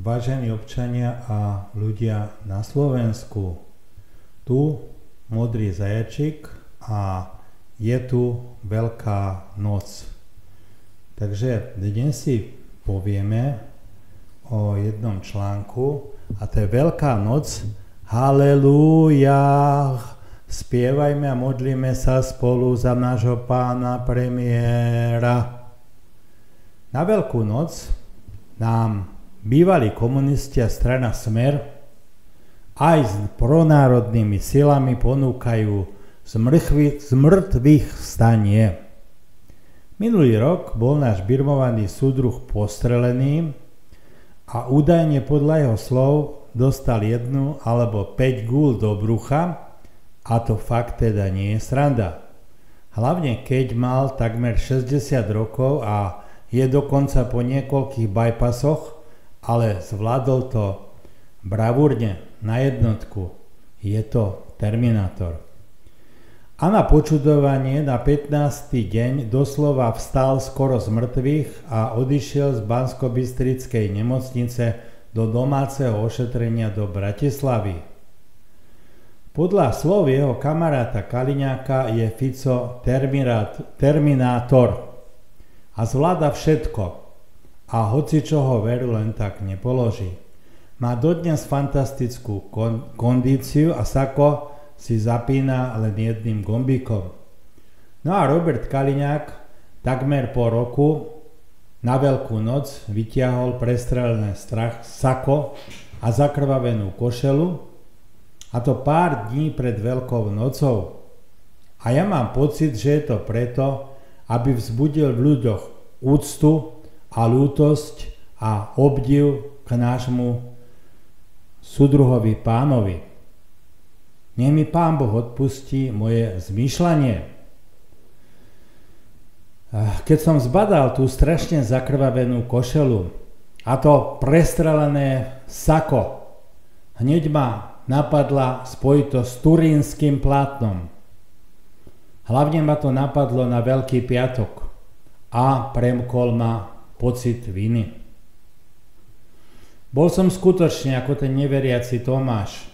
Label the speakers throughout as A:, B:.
A: Vážení občania a ľudia na Slovensku, tu modrý zajačik a je tu Veľká noc. Takže dnes si povieme o jednom článku a to je Veľká noc. Halelúja! Spievajme a modlíme sa spolu za nášho pána premiéra. Na Veľkú noc nám bývalí komunisti a strana Smer aj s pronárodnými silami ponúkajú z mŕtvych vstanie. Minulý rok bol náš birmovaný súdruh postrelený a údajne podľa jeho slov dostal 1 alebo 5 gúľ do brucha a to fakt teda nie je sranda. Hlavne keď mal takmer 60 rokov a je dokonca po niekoľkých bypassoch, ale zvládol to bravúrne na jednotku. Je to Terminátor. A na počudovanie na 15. deň doslova vstal skoro z mŕtvych a odišiel z Banskobystrickej nemocnice do domáceho ošetrenia do Bratislavy. Podľa slov jeho kamaráta Kaliňáka je Fico Terminátor a zvláda všetko. A hocičoho veru len tak nepoloží. Má dodnes fantastickú kondíciu a sako si zapína len jedným gombíkom. No a Robert Kaliňák takmer po roku na Veľkú noc vytiahol prestrelené sako a zakrvavenú košelu, a to pár dní pred Veľkou nocou. A ja mám pocit, že je to preto, aby vzbudil v ľuďoch úctu a lútosť a obdiv k nášmu súdruhovi pánovi. Nech mi Pán Boh odpustí moje zmýšľanie. Keď som zbadal tú strašne zakrvavenú košelu a to prestrelené sako, hneď ma napadla spojitosť s turínskym plátnom. Hlavne ma to napadlo na Veľký piatok a premkol ma pocit viny. Bol som skutočne ako ten neveriaci Tomáš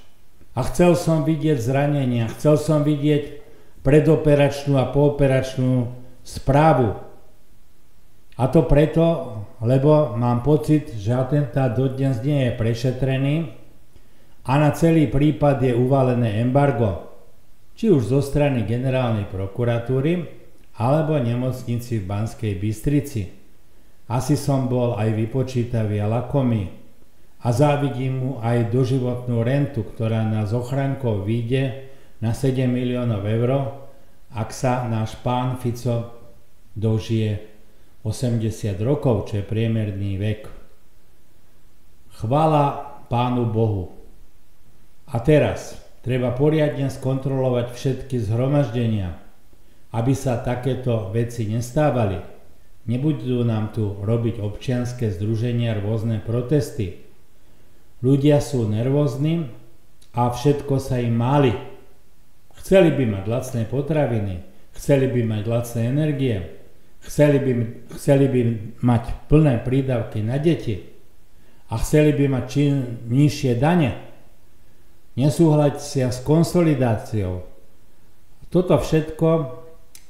A: a chcel som vidieť zranenia, chcel som vidieť predoperačnú a pooperačnú správu. A to preto, lebo mám pocit, že atentát dodnes nie je prešetrený a na celý prípad je uvalené embargo, či už zo strany generálnej prokuratúry alebo nemocnici v Banskej Bystrici. Asi som bol aj vypočítavý a lakomý a závidím mu aj doživotnú rentu, ktorá nás ochrankou vyjde na 7 miliónov eur, ak sa náš pán Fico dožije 80 rokov, čo je priemerný vek. Chvála Pánu Bohu. A teraz treba poriadne skontrolovať všetky zhromaždenia, aby sa takéto veci nestávali. Nebudú nám tu robiť občianske združenia rôzne protesty. Ľudia sú nervózni a všetko sa im máli. Chceli by mať lacné potraviny, chceli by mať lacné energie, chceli by mať plné prídavky na deti a chceli by mať čím nižšie dane. Nesúhlasia s konsolidáciou. Toto všetko,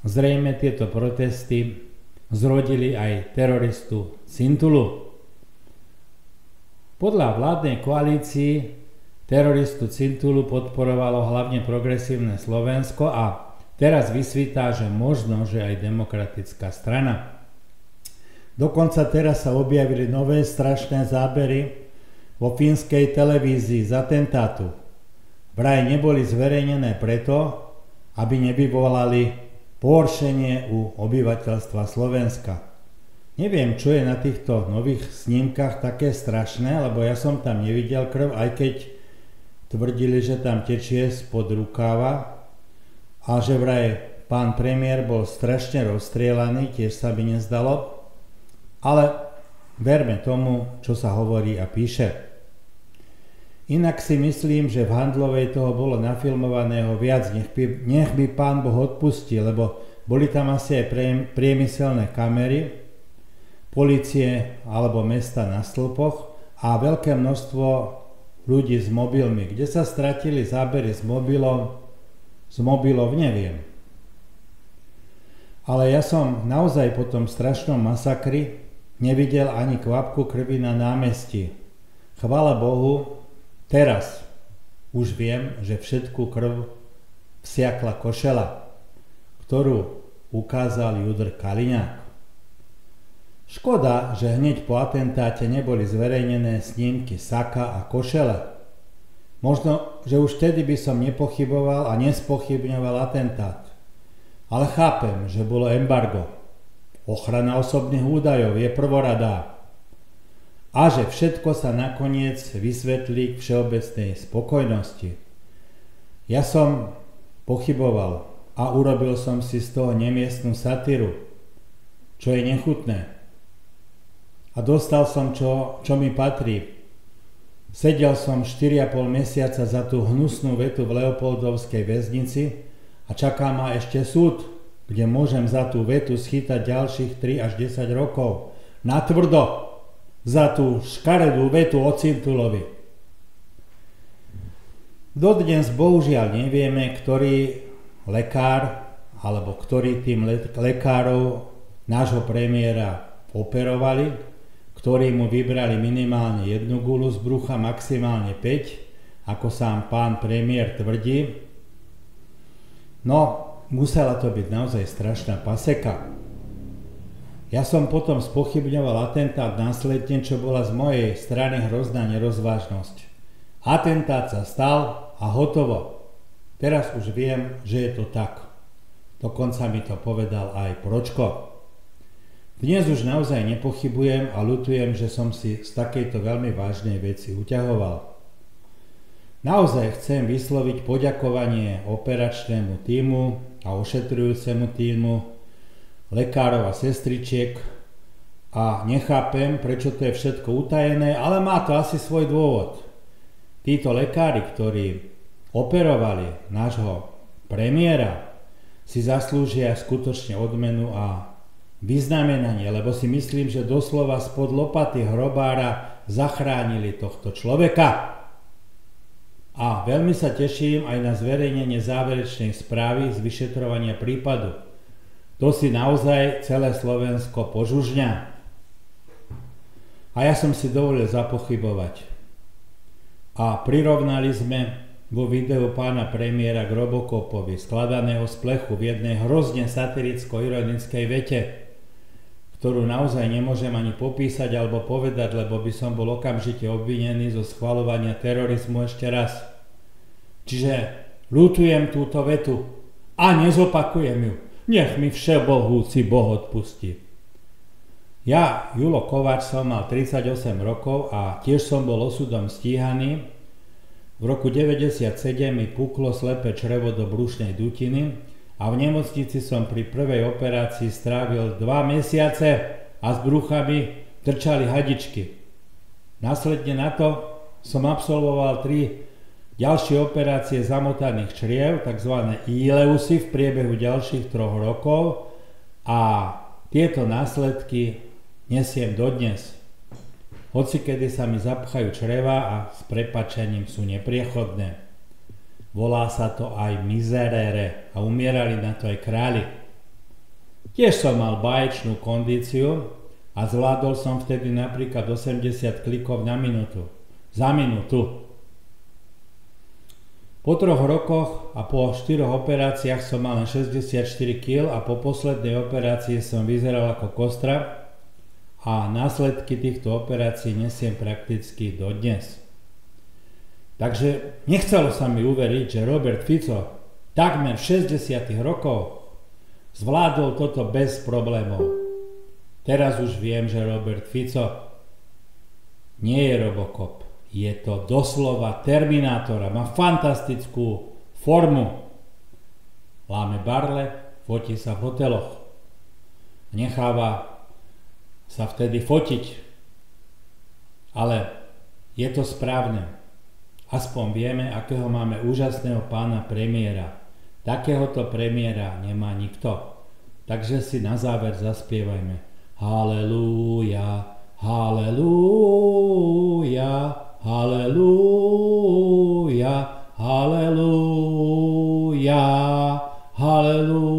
A: zrejme tieto protesty zrodili aj teroristu Cintulu. Podľa vládnej koalícii teroristu Cintulu podporovalo hlavne progresívne Slovensko a teraz vysvitá, že možno, že aj demokratická strana. Dokonca teraz sa objavili nové strašné zábery vo fínskej televízii z atentátu. Vraj neboli zverejnené preto, aby nevyvolali pohoršenie u obyvateľstva Slovenska. Neviem, čo je na týchto nových snímkach také strašné, lebo ja som tam nevidel krv, aj keď tvrdili, že tam tečie spod rukáva a že vraj pán premiér bol strašne rozstrielaný, tiež sa mi nezdalo, ale verme tomu, čo sa hovorí a píše. Inak si myslím, že v Handlovej toho bolo nafilmovaného viac, nech by Pán Boh odpustil, lebo boli tam asi aj priemyselné kamery, polície alebo mesta na stĺpoch a veľké množstvo ľudí s mobilmi. Kde sa stratili zábery z mobilov, neviem. Ale ja som naozaj po tom strašnom masakri nevidel ani kvapku krvi na námestí. Chvála Bohu, teraz už viem, že všetku krv vsiakla košela, ktorú ukázal Judr Kaliňák. Škoda, že hneď po atentáte neboli zverejnené snímky saka a košele. Možno, že už vtedy by som nepochyboval a nespochybňoval atentát. Ale chápem, že bolo embargo. Ochrana osobných údajov je prvoradá. A že všetko sa nakoniec vysvetlí k všeobecnej spokojnosti. Ja som pochyboval a urobil som si z toho nemiestnu satíru, čo je nechutné. A dostal som, čo mi patrí. Sedel som 4,5 mesiaca za tú hnusnú vetu v Leopoldovskej väznici a čaká ma ešte súd, kde môžem za tú vetu schytať ďalších 3 až 10 rokov. Natvrdo za tú škaredú vetu o Cintulovi. Dodnes bohužiaľ nevieme, ktorý lekár alebo ktorý tým lekárov nášho premiéra operovali, ktorí mu vybrali minimálne 1 guľu z brucha, maximálne 5, ako sám pán premiér tvrdí. No, musela to byť naozaj strašná paseka. Ja som potom spochybňoval atentát následne, čo bola z mojej strany hrozná nerozvážnosť. Atentát sa stal a hotovo. Teraz už viem, že je to tak. Dokonca mi to povedal aj Pročko. Dnes už naozaj nepochybujem a ľutujem, že som si z takejto veľmi vážnej veci uťahoval. Naozaj chcem vysloviť poďakovanie operačnému tímu a ošetrujúcemu tímu, lekárov a sestričiek a nechápem, prečo to je všetko utajené, ale má to asi svoj dôvod. Títo lekári, ktorí operovali nášho premiéra, si zaslúžia skutočne odmenu a vyznamenanie, lebo si myslím, že doslova spod lopaty hrobára zachránili tohto človeka. A veľmi sa teším aj na zverejnenie záverečnej správy z vyšetrovania prípadu. To si naozaj celé Slovensko požužňa. A ja som si dovolil zapochybovať. A prirovnali sme vo videu pána premiéra k Robocopovi, skladaného z plechu v jednej hrozne satiricko-ironickej vete, ktorú naozaj nemôžem ani popísať alebo povedať, lebo by som bol okamžite obvinený zo schvaľovania terorizmu ešte raz. Čiže ľutujem túto vetu a nezopakujem ju. Nech mi všebohúci Boh odpustí. Ja, Julo Kováč, som mal 38 rokov a tiež som bol osudom stíhaný. V roku 1997 mi puklo slepé črevo do brušnej dutiny a v nemocnici som pri prvej operácii strávil 2 mesiace a z brucha mi trčali hadičky. Následne na to som absolvoval 3 ďalšie operácie zamotaných čriev, tzv. Ileusy, v priebehu ďalších 3 rokov a tieto následky nesiem dodnes. Hocikedy sa mi zapchajú čreva a s prepáčením sú nepriechodné. Volá sa to aj mizerere a umierali na to aj králi. Tiež som mal báječnú kondíciu a zvládol som vtedy napríklad 80 klikov na minútu. Za minútu. Po 3 rokoch a po 4 operáciách som mal len 64 kg a po poslednej operácii som vyzeral ako kostra a následky týchto operácií nesiem prakticky dodnes. Takže nechcelo sa mi uveriť, že Robert Fico takmer v 60 rokoch zvládol toto bez problémov. Teraz už viem, že Robert Fico nie je Robocop. Je to doslova Terminátora, má fantastickú formu. Láme barle, fotí sa v hoteloch. Necháva sa vtedy fotiť. Ale je to správne. Aspoň vieme, akého máme úžasného pána premiéra. Takéhoto premiéra nemá nikto. Takže si na záver zaspievajme. Halelúja, halelúja.
B: Haleluja.